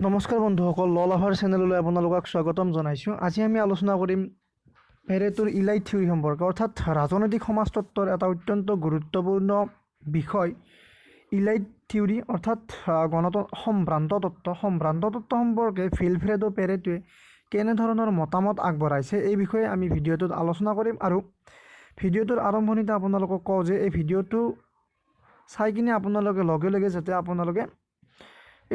নমস্কাৰ বন্ধুসকল, ল লাভাৰ চেনেললৈ আপোনালোকক স্বাগতম জনাইছোঁ। আজি আমি আলোচনা কৰিম পেৰেটোৰ ইলাইট থিয়ৰী সম্পৰ্কে, অৰ্থাৎ ৰাজনৈতিক সমাজতত্বৰ এটা অত্যন্ত গুৰুত্বপূৰ্ণ বিষয় ইলাইট থিয়ৰী, অৰ্থাৎ সম্ভ্ৰান্ত তত্ত্ব সম্পৰ্কে ভিলফ্ৰেডো পেৰেটোৱে কেনেধৰণৰ মতামত আগবঢ়াইছে এই বিষয়ে আমি ভিডিঅ'টোত আলোচনা কৰিম। আৰু ভিডিঅ'টোৰ আৰম্ভণিতে আপোনালোকক কওঁ যে এই ভিডিঅ'টো চাই কিনে আপোনালোকে লগে লগে যাতে আপোনালোকে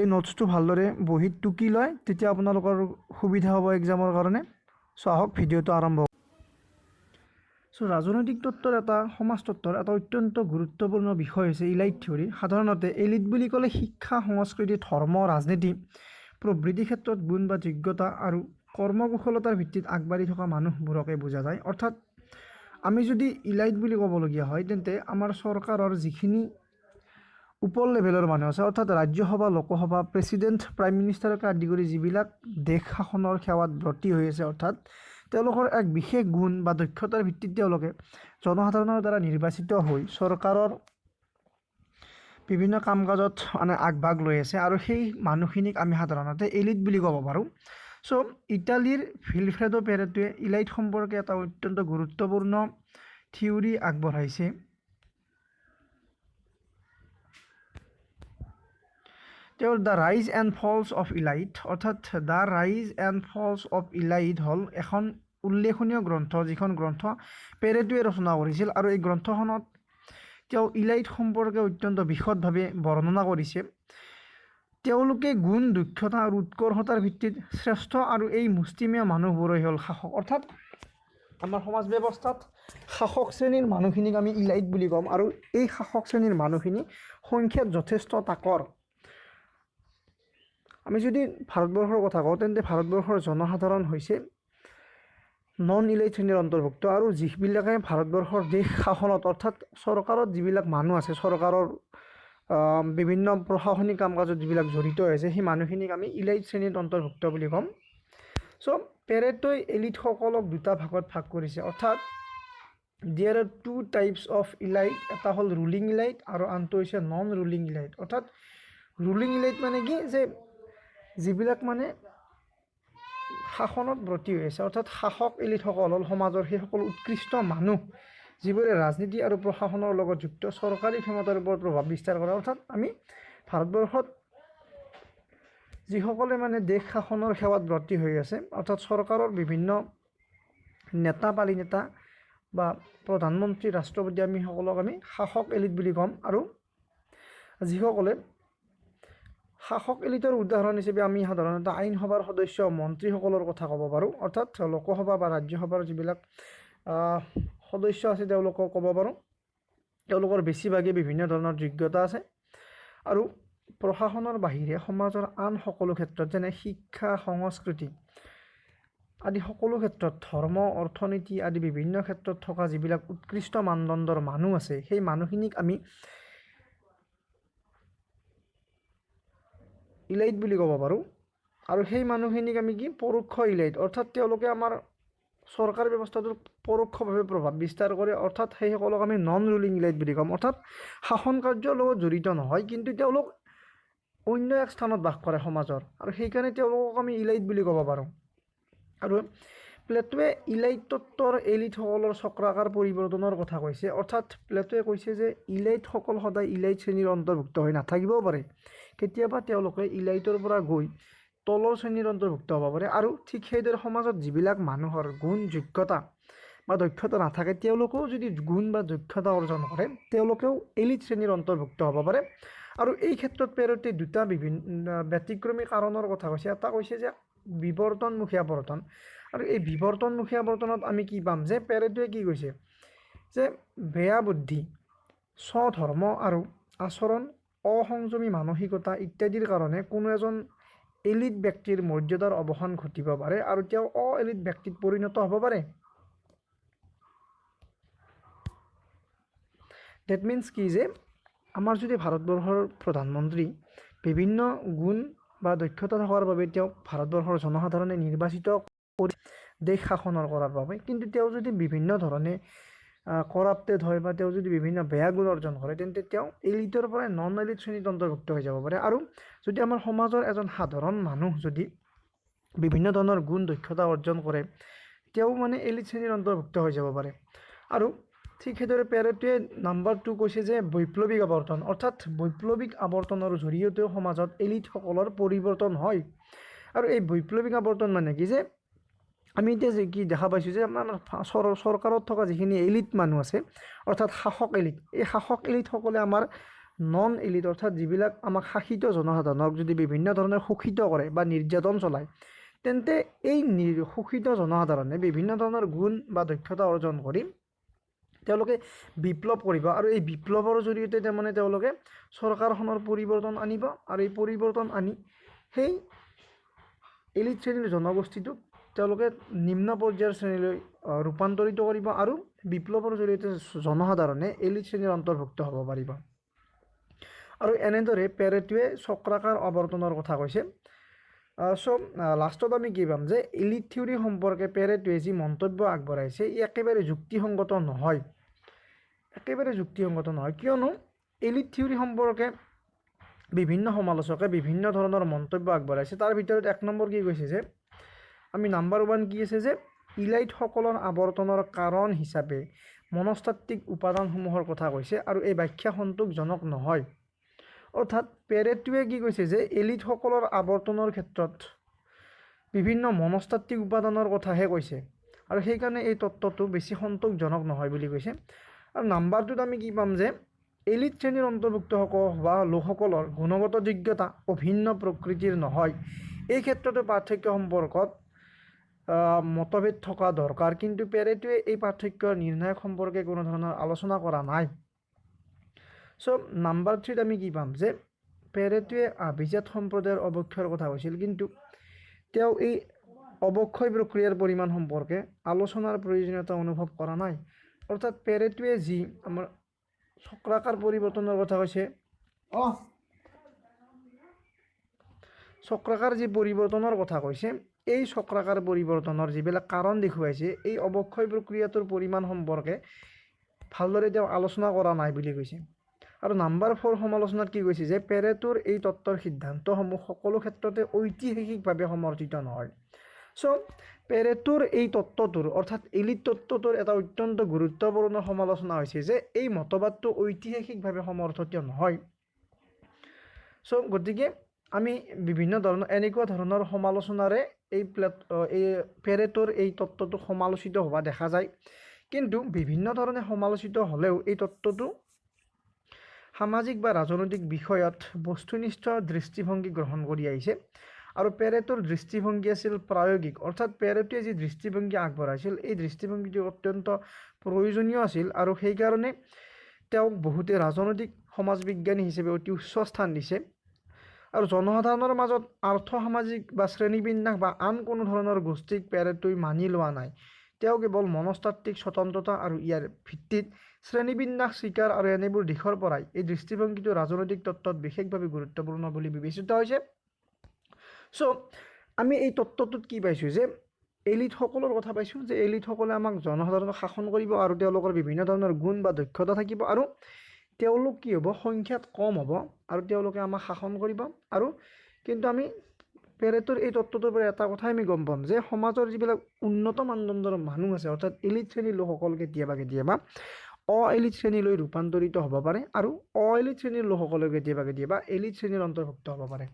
এই নোটছটো ভালদৰে বহীত টুকি লয়, তেতিয়া আপোনালোকৰ সুবিধা হ'ব এক্সামৰ কাৰণে। চ' আহক ভিডিঅ'টো আৰম্ভ। চ' ৰাজনৈতিক তত্ত্বৰ সমাজতত্ত্বৰ এটা অত্যন্ত গুৰুত্বপূৰ্ণ বিষয় হৈছে ইলাইট থিয়ৰী। সাধাৰণতে এলিট বুলি ক'লে শিক্ষা, সংস্কৃতি, ধৰ্ম, ৰাজনীতি প্ৰভৃতি ক্ষেত্ৰত গুণ বা যোগ্যতা আৰু কৰ্মকুশলতাৰ ভিত্তিত আগবাঢ়ি থকা মানুহবোৰকে বুজা যায়। অৰ্থাৎ আমি যদি ইলাইট বুলি ক'বলগীয়া হয়, তেন্তে আমাৰ চৰকাৰৰ যিখিনি ওপৰ লেভেলৰ মানুহ আছে, অৰ্থাৎ ৰাজ্যসভা, লোকসভা, প্ৰেচিডেণ্ট, প্ৰাইম মিনিষ্টাৰকে আদি কৰি যিবিলাক দেশ শাসনৰ সেৱাত ব্ৰতী হৈ আছে, অৰ্থাৎ তেওঁলোকৰ এক বিশেষ গুণ বা দক্ষতাৰ ভিত্তিত তেওঁলোকে জনসাধাৰণৰ দ্বাৰা নিৰ্বাচিত হৈ চৰকাৰৰ বিভিন্ন কাম কাজত আগভাগ লৈ আছে, আৰু সেই মানুহখিনিক আমি সাধাৰণতে এলিট বুলি ক'ব পাৰোঁ। চ' ইটালীৰ ভিলফ্ৰেডো পেৰেটোৱে ইলাইট সম্পৰ্কে এটা অত্যন্ত গুৰুত্বপূৰ্ণ থিয়ৰী আগবঢ়াইছে। তেওঁৰ the rise and falls of elite, অৰ্থাৎ the rise and falls of elite হ'ল এখন উল্লেখনীয় গ্ৰন্থ, যিখন গ্ৰন্থ পেৰেটোৱে ৰচনা কৰিছিল। আৰু এই গ্ৰন্থখনত তেওঁ ইলাইট সম্পৰ্কে অত্যন্ত বিশদভাৱে বৰ্ণনা কৰিছে। তেওঁলোকে গুণ, দক্ষতা আৰু উৎকৰ্ষতাৰ ভিত্তিত শ্ৰেষ্ঠ, আৰু এই মুষ্টিমেয় মানুহবোৰেই হ'ল শাসক। অৰ্থাৎ আমাৰ সমাজ ব্যৱস্থাত শাসক শ্ৰেণীৰ মানুহখিনিক আমি ইলাইট বুলি ক'ম, আৰু এই শাসক শ্ৰেণীৰ মানুহখিনি সংখ্যাত যথেষ্ট তাকৰ। আমি যদি ভাৰতবৰ্ষৰ কথা কওঁ, তেন্তে ভাৰতবৰ্ষৰ জনসাধাৰণ হৈছে নন ইলাইট শ্ৰেণীৰ অন্তৰ্ভুক্ত, আৰু যিবিলাকে ভাৰতবৰ্ষৰ দেশ শাসনত, অৰ্থাৎ চৰকাৰত যিবিলাক মানুহ আছে, চৰকাৰৰ বিভিন্ন প্ৰশাসনিক কাম কাজত যিবিলাক জড়িত হৈছে, সেই মানুহখিনিক আমি ইলাইট শ্ৰেণীত অন্তৰ্ভুক্ত বুলি ক'ম। চ' পেৰেটোই এলিটসকলক দুটা ভাগত ভাগ কৰিছে, অৰ্থাৎ there are two types of elite. এটা হ'ল ৰুলিং ইলাইট আৰু আনটো হৈছে নন ৰুলিং ইলাইট। অৰ্থাৎ ৰুলিং ইলাইট মানে কি, যে যিবিলাক শাসনত ব্ৰতী হৈ আছে, অৰ্থাৎ শাসক এলিটসকল হ'ল সমাজৰ সেইসকল উৎকৃষ্ট মানুহ যিবোৰে ৰাজনীতি আৰু প্ৰশাসনৰ লগত যুক্ত চৰকাৰী ক্ষমতাৰ ওপৰত প্ৰভাৱ বিস্তাৰ কৰে। অৰ্থাৎ আমি ভাৰতবৰ্ষত যিসকলে দেশ শাসনৰ সেৱাত ব্ৰতী হৈ আছে, অৰ্থাৎ চৰকাৰৰ বিভিন্ন নেতা, পালি নেতা বা প্ৰধানমন্ত্ৰী, ৰাষ্ট্ৰপতি, আমি সকলক আমি শাসক এলিট বুলি ক'ম। আৰু যিসকলে শাসক এলিটৰ উদাহৰণ হিচাপে আমি সাধাৰণতে আইনসভাৰ সদস্য, মন্ত্ৰীসকলৰ কথা ক'ব পাৰোঁ। অৰ্থাৎ লোকসভা বা ৰাজ্যসভাৰ যিবিলাক সদস্য আছে তেওঁলোকক ক'ব পাৰোঁ। তেওঁলোকৰ বেছিভাগেই বিভিন্ন ধৰণৰ যোগ্যতা আছে, আৰু প্ৰশাসনৰ বাহিৰে সমাজৰ আন সকলো ক্ষেত্ৰত, যেনে শিক্ষা, সংস্কৃতি আদি সকলো ক্ষেত্ৰত, ধৰ্ম, অৰ্থনীতি আদি বিভিন্ন ক্ষেত্ৰত থকা যিবিলাক উৎকৃষ্ট মানদণ্ডৰ মানুহ আছে, সেই মানুহখিনিক আমি ইলাইট বুলি ক'ব পাৰোঁ। আৰু সেই মানুহখিনিক আমি কি, পৰোক্ষ ইলাইট, অৰ্থাৎ তেওঁলোকে আমাৰ চৰকাৰ ব্যৱস্থাটোত পৰোক্ষভাৱে প্ৰভাৱ বিস্তাৰ কৰে, অৰ্থাৎ সেইসকলক আমি নন ৰুলিং ইলাইট বুলি ক'ম। অৰ্থাৎ শাসন কাৰ্যৰ লগত জড়িত নহয়, কিন্তু তেওঁলোক অন্য এক স্থানত বাস কৰে সমাজৰ, আৰু সেইকাৰণে তেওঁলোকক আমি ইলাইট বুলি ক'ব পাৰোঁ। আৰু প্লেটোৱে ইলাইট তত্ত্বৰ এলিটসকলৰ চক্ৰাকাৰ পৰিৱৰ্তনৰ কথা কৈছে। অৰ্থাৎ প্লেটোৱে কৈছে যে ইলাইটসকল সদায় ইলাইট শ্ৰেণীৰ অন্তৰ্ভুক্ত হৈ নাথাকিবও পাৰে, কেতিয়াবা তেওঁলোকে ইলাইটৰ পৰা গৈ তলৰ শ্ৰেণীৰ অন্তৰ্ভুক্ত হ'ব পাৰে। আৰু ঠিক সেইদৰে সমাজত যিবিলাক মানুহৰ গুণ, যোগ্যতা বা দক্ষতা নাথাকে, তেওঁলোকেও যদি গুণ বা দক্ষতা অৰ্জন কৰে, তেওঁলোকেও এলিট শ্ৰেণীৰ অন্তৰ্ভুক্ত হ'ব পাৰে। আৰু এই ক্ষেত্ৰত পেৰেটোৱে দুটা ব্যতিক্ৰমী কাৰণৰ কথা কৈছে। এটা কৈছে যে বিৱৰ্তনমুখী আৱৰ্তন, আৰু এই বিৱৰ্তনমুখী আৱৰ্তনত আমি কি পাম, যে পেৰেটোৱে কি কৈছে, যে বেয়া বুদ্ধি, স্বধৰ্ম আৰু আচৰণ, অসংযমী মানসিকতা ইত্যাদিৰ কাৰণে কোনো এজন এলিট ব্যক্তিৰ মৰ্যাদাৰ অৱসান ঘটিব পাৰে, আৰু তেওঁ এলিট ব্যক্তিত পৰিণত হ'ব পাৰে। ডেট মিনছ কি, যে আমাৰ যদি ভাৰতবৰ্ষৰ প্ৰধানমন্ত্ৰী বিভিন্ন গুণ বা দক্ষতা থকাৰ বাবে তেওঁক ভাৰতবৰ্ষৰ জনসাধাৰণে নিৰ্বাচিত কৰি দেশ শাসনৰ কৰাৰ বাবে, কিন্তু তেওঁ যদি বিভিন্ন ধৰণে কৰাপ্টেড হয় বা তেওঁ যদি বিভিন্ন বেয়া গুণ অৰ্জন কৰে তেন্তে তেওঁ এলিটৰ পৰা নন এলিট শ্ৰেণীত অন্তৰ্ভুক্ত হৈ যাব পাৰে। আৰু যদি আমাৰ সমাজৰ এজন সাধাৰণ মানুহ যদি বিভিন্ন ধৰণৰ গুণ দক্ষতা অৰ্জন কৰে তেওঁ মানে এলিট শ্ৰেণীৰ অন্তৰ্ভুক্ত হৈ যাব পাৰে। আৰু ঠিক সেইদৰে পেৰেটোৱে নাম্বাৰ 2 কৈছে যে বৈপ্লৱিক আৱৰ্তন, অৰ্থাৎ বৈপ্লৱিক আৱৰ্তনৰ জৰিয়তেও সমাজত এলিটসকলৰ পৰিৱৰ্তন হয়। আৰু এই বৈপ্লৱিক আৱৰ্তন মানে কি যে আমি এতিয়া যে কি দেখা পাইছোঁ যে আমাৰ চৰকাৰত থকা যিখিনি এলিট মানুহ আছে অৰ্থাৎ শাসক এলিট, এই শাসক এলিটসকলে আমাৰ নন এলিট অৰ্থাৎ যিবিলাক আমাক শাসিত জনসাধাৰণক যদি বিভিন্ন ধৰণে শোষিত কৰে বা নিৰ্যাতন চলায় তেন্তে এই শোষিত জনসাধাৰণে বিভিন্ন ধৰণৰ গুণ বা দক্ষতা অৰ্জন কৰি তেওঁলোকে বিপ্লৱ কৰিব। আৰু এই বিপ্লৱৰ জৰিয়তে তাৰমানে তেওঁলোকে চৰকাৰখনৰ পৰিৱৰ্তন আনিব আৰু এই পৰিৱৰ্তন আনি সেই এলিট শ্ৰেণীৰ জনগোষ্ঠীটোক তেওঁলোকে নিম্ন পৰ্যায়ৰ শ্ৰেণীলৈ ৰূপান্তৰিত কৰিব আৰু বিপ্লৱৰ জৰিয়তে জনসাধাৰণে এলিট শ্ৰেণীৰ অন্তৰ্ভুক্ত হ'ব পাৰিব। আৰু এনেদৰে পেৰেটোৱে চক্ৰাকাৰ আৱৰ্তনৰ কথা কৈছে। লাষ্টত আমি কি পাম যে এলিট থিয়ৰী সম্পৰ্কে পেৰেটোৱে যি মন্তব্য আগবঢ়াইছে ই একেবাৰে যুক্তিসংগত নহয়, একেবাৰে যুক্তিসংগত নহয়। কিয়নো এলিট থিয়ৰী সম্পৰ্কে বিভিন্ন সমালোচকে বিভিন্ন ধৰণৰ মন্তব্য আগবঢ়াইছে। তাৰ ভিতৰত 1 নম্বৰ কি কৈছে যে আমি নাম্বাৰ 1 কি আছে যে ইলাইটসকলৰ আৱৰ্তনৰ কাৰণ হিচাপে মনস্তাত্ত্বিক উপাদানসমূহৰ কথা কৈছে আৰু এই ব্যাখ্যা সন্তোষজনক নহয়। অৰ্থাৎ পেৰেটোৱে কি কৈছে যে এলিটসকলৰ আৱৰ্তনৰ ক্ষেত্ৰত বিভিন্ন মনস্তাত্ত্বিক উপাদানৰ কথাহে কৈছে আৰু সেইকাৰণে এই তত্ত্বটো বেছি সন্তোষজনক নহয় বুলি কৈছে। আৰু নাম্বাৰ 2ত আমি কি পাম যে এলিট শ্ৰেণীৰ অন্তৰ্ভুক্ত হোৱা লোকসকলৰ গুণগত যোগ্যতা অভিন্ন প্ৰকৃতিৰ নহয়। এই ক্ষেত্ৰতো পাৰ্থক্য সম্পৰ্কত মতভেদ থকা দৰকাৰ, কিন্তু পেৰেটোৱে এই পাৰ্থক্যৰ নিৰ্ণায়ক সম্পৰ্কে কোনো ধৰণৰ আলোচনা কৰা নাই। নাম্বাৰ 3ত আমি কি পাম যে পেৰেটোৱে অভিজাত সম্প্ৰদায়ৰ অৱক্ষয়ৰ কথা কৈছিল, কিন্তু তেওঁ এই অৱক্ষয় প্ৰক্ৰিয়াৰ পৰিমাণ সম্পৰ্কে আলোচনাৰ প্ৰয়োজনীয়তা অনুভৱ কৰা নাই। অৰ্থাৎ পেৰেটোৱে যি আমাৰ চক্ৰাকাৰ পৰিৱৰ্তনৰ কথা কৈছে, চক্ৰাকাৰ যি পৰিৱৰ্তনৰ কথা কৈছে এই চক্ৰাকাৰ পৰিৱৰ্তনৰ যিবিলাক কাৰণ দেখুৱাইছে এই অৱক্ষয় প্ৰক্ৰিয়াটোৰ পৰিমাণ সম্পৰ্কে ভালদৰে তেওঁ আলোচনা কৰা নাই বুলি কৈছে। আৰু নাম্বাৰ 4 সমালোচনাত কি কৈছে যে পেৰেটোৰ এই তত্ত্বৰ সিদ্ধান্তসমূহ সকলো ক্ষেত্ৰতে ঐতিহাসিকভাৱে সমৰ্থিত নহয়। পেৰেটোৰ এই তত্ত্বটোৰ অৰ্থাৎ এলিট তত্ত্বটোৰ এটা অত্যন্ত গুৰুত্বপূৰ্ণ সমালোচনা হৈছে যে এই মতবাদটো ঐতিহাসিকভাৱে সমৰ্থিত নহয়। গতিকে আমি বিভিন্ন ধৰণৰ এনেকুৱা ধৰণৰ সমালোচনাৰে এই পেৰেটোৰ এই তত্ত্বটো সমালোচিত হোৱা দেখা যায়। কিন্তু বিভিন্ন ধৰণে সমালোচিত হ'লেও এই তত্ত্বটো সামাজিক বা ৰাজনৈতিক বিষয়ত বস্তুনিষ্ঠ দৃষ্টিভংগী গ্ৰহণ কৰি আহিছে। আৰু পেৰেটোৰ দৃষ্টিভংগী আছিল প্ৰায়োগিক, অৰ্থাৎ পেৰেটোৱে যি দৃষ্টিভংগী আগবঢ়াইছিল এই দৃষ্টিভংগীটো অত্যন্ত প্ৰয়োজনীয় আছিল আৰু সেইকাৰণে তেওঁক বহুতে ৰাজনৈতিক সমাজ বিজ্ঞানী হিচাপে অতি উচ্চ স্থান দিছে। আৰু জনসাধাৰণৰ মাজত আৰ্থ সামাজিক বা শ্ৰেণীবিন্যাস বা আন কোনো ধৰণৰ গোষ্ঠীক পেৰেটোই মানি লোৱা নাই। তেওঁ কেৱল মনস্তাত্ত্বিক স্বতন্ত্ৰতা আৰু ইয়াৰ ভিত্তিত শ্ৰেণীবিন্যাস স্বীকাৰ আৰু এনেবোৰ দিশৰ পৰাই এই দৃষ্টিভংগীটো ৰাজনৈতিক তত্ত্বত বিশেষভাৱে গুৰুত্বপূৰ্ণ বুলি বিবেচিত হৈছে। আমি এই তত্ত্বটোত কি পাইছোঁ যে এলিটসকলৰ কথা পাইছোঁ যে এলিটসকলে আমাক জনসাধাৰণক শাসন কৰিব আৰু তেওঁলোকৰ বিভিন্ন ধৰণৰ গুণ বা দক্ষতা থাকিব আৰু তেওঁলোক কি হ'ব সংখ্যাত কম হ'ব আৰু তেওঁলোকে আমাক শাসন কৰিব। আৰু কিন্তু আমি পেৰেটোৰ এই তত্ত্বটোৰ পৰা এটা কথাই আমি গম পাম যে সমাজৰ যিবিলাক উন্নত মানদণ্ডৰ মানুহ আছে অৰ্থাৎ এলিট শ্ৰেণীৰ লোকসকল কেতিয়াবা এলিট শ্ৰেণীলৈ ৰূপান্তৰিত হ'ব পাৰে আৰু এলিট শ্ৰেণীৰ লোকসকলেও কেতিয়াবা এলিট শ্ৰেণীৰ অন্তৰ্ভুক্ত হ'ব পাৰে।